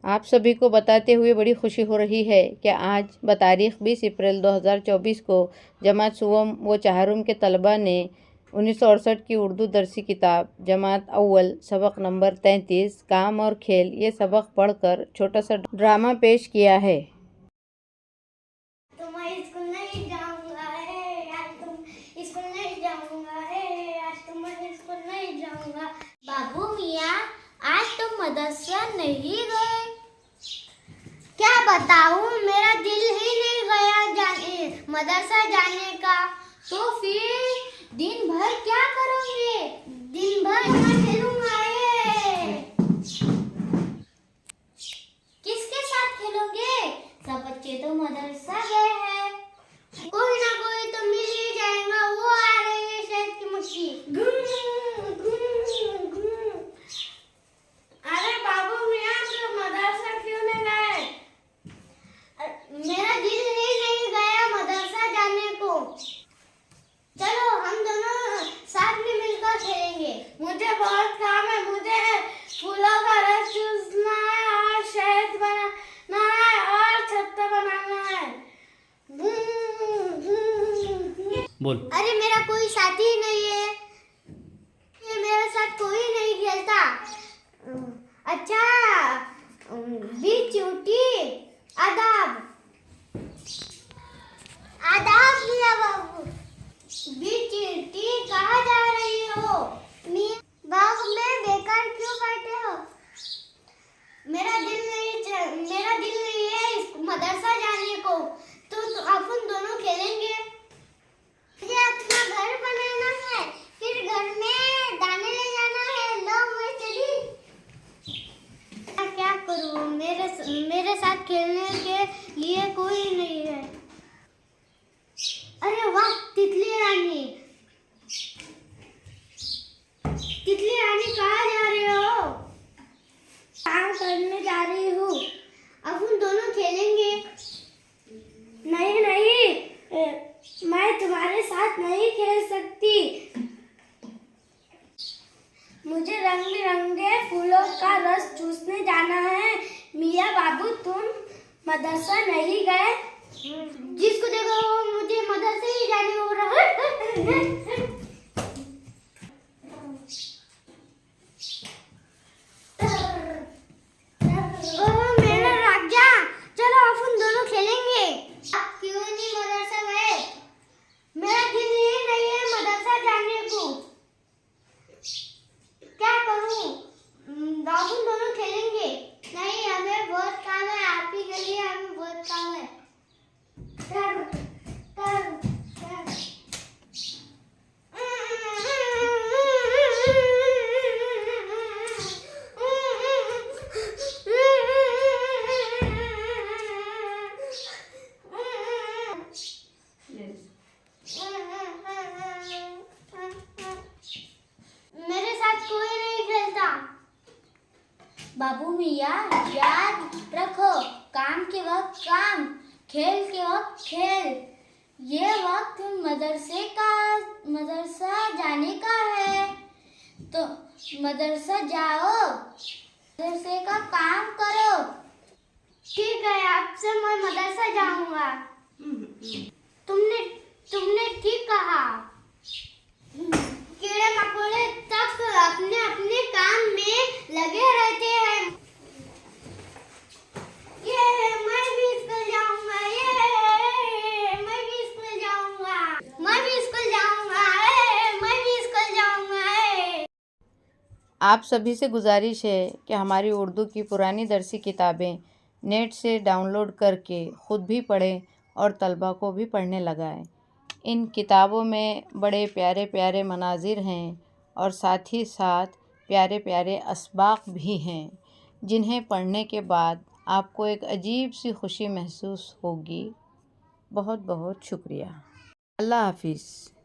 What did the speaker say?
आप सभी को बताते हुए बड़ी खुशी हो रही है कि आज बतारीख 20 अप्रैल 2024 को जमात सुवम व चाहरुम के तलबा ने 1968 की उर्दू दरसी किताब जमात अव्वल सबक नंबर 33 काम और खेल ये सबक पढ़कर छोटा सा ड्रामा पेश किया है। बाबू मियाँ, आज तुम मदरसा नहीं गए? क्या बताऊं, मेरा दिल ही नहीं गया मदरसा जाने का। तो फिर दिन भर क्या करोगे? दिन भर मैं खेलूंगा। किसके साथ खेलोगे? सब बच्चे तो मदरसा गए हैं। कोई ना कोई तो मिल ही जाएगा। वो आ रही है शहद की मक्खी। अरे बाबू मियाँ, तो मदरसा क्यों नहीं गए? मेरा दिल ही नहीं गया मदरसा जाने को। चलो हम दोनों साथ में मिलकर खेलेंगे। मुझे बहुत काम है। मुझे फूलों का रस चूसना है और शहद बनाना है और छत्ता बनाना है। बोल। अरे मेरा कोई साथी नहीं है। ये मेरे साथ कोई नहीं खेलता। अच्छा, बीच चूटी आदाब आदाब मियाँ बाबू। बीच चूटी कहाँ जा रही हो? बाग में बेकार क्यों बैठे हो? मेरा दिल नहीं है इस मदरसा जाने को। तो अपन दोनों खेलेंगे। मुझे अपना घर बनाना है, फिर घर में दाने ले जाना है। लो मैं चली। क्या करूं, मेरे साथ खेलने के लिए कोई नहीं है। अरे वाह, तितली रानी कहाँ जा रहे हो? काम करने जा रही हूँ। अपन दोनों खेलेंगे। नहीं, मैं तुम्हारे साथ नहीं खेल सकती। मुझे रंग बिरंगे फूलों का रस चूसने जाना है। मियाँ बाबू, तुम मदरसा नहीं गए? जिसको देखो मुझे मदरसे ही जाने हो रहा है। मेरा राजा, चलो अपन दोनों खेलेंगे। आप क्यों नहीं मदरसा गए? मेरा दिल ही नहीं है मदरसा जाने को। क्या करूं? अपन दोनों खेलेंगे। नहीं, हमें बहुत काम है। आप ही के लिए हमें बहुत काम है। मेरे साथ कोई नहीं खेलता। बाबू मियाँ, याद रखो, काम के वक्त काम, खेल के वक्त खेल। ये वक्त मदरसा जाने का है। तो मदरसा जाओ, मदरसे का काम करो। ठीक है, आपसे मैं मदरसा जाऊंगा। तुमने ठीक कहा। कीड़े मकोड़े तक अपने अपने काम में लगे रहते हैं। मैं भी स्कूल जाऊंगा। मैं भी स्कूल जाऊंगा। मैं भी स्कूल जाऊंगा। मैं भी स्कूल जाऊंगा। आप सभी से गुजारिश है कि हमारी उर्दू की पुरानी दरसी किताबें नेट से डाउनलोड करके ख़ुद भी पढ़ें और तलबा को भी पढ़ने लगाएं। इन किताबों में बड़े प्यारे प्यारे मनाजिर हैं और साथ ही साथ प्यारे प्यारे असबाक भी हैं, जिन्हें पढ़ने के बाद आपको एक अजीब सी खुशी महसूस होगी। बहुत बहुत शुक्रिया। अल्लाह हाफिज़।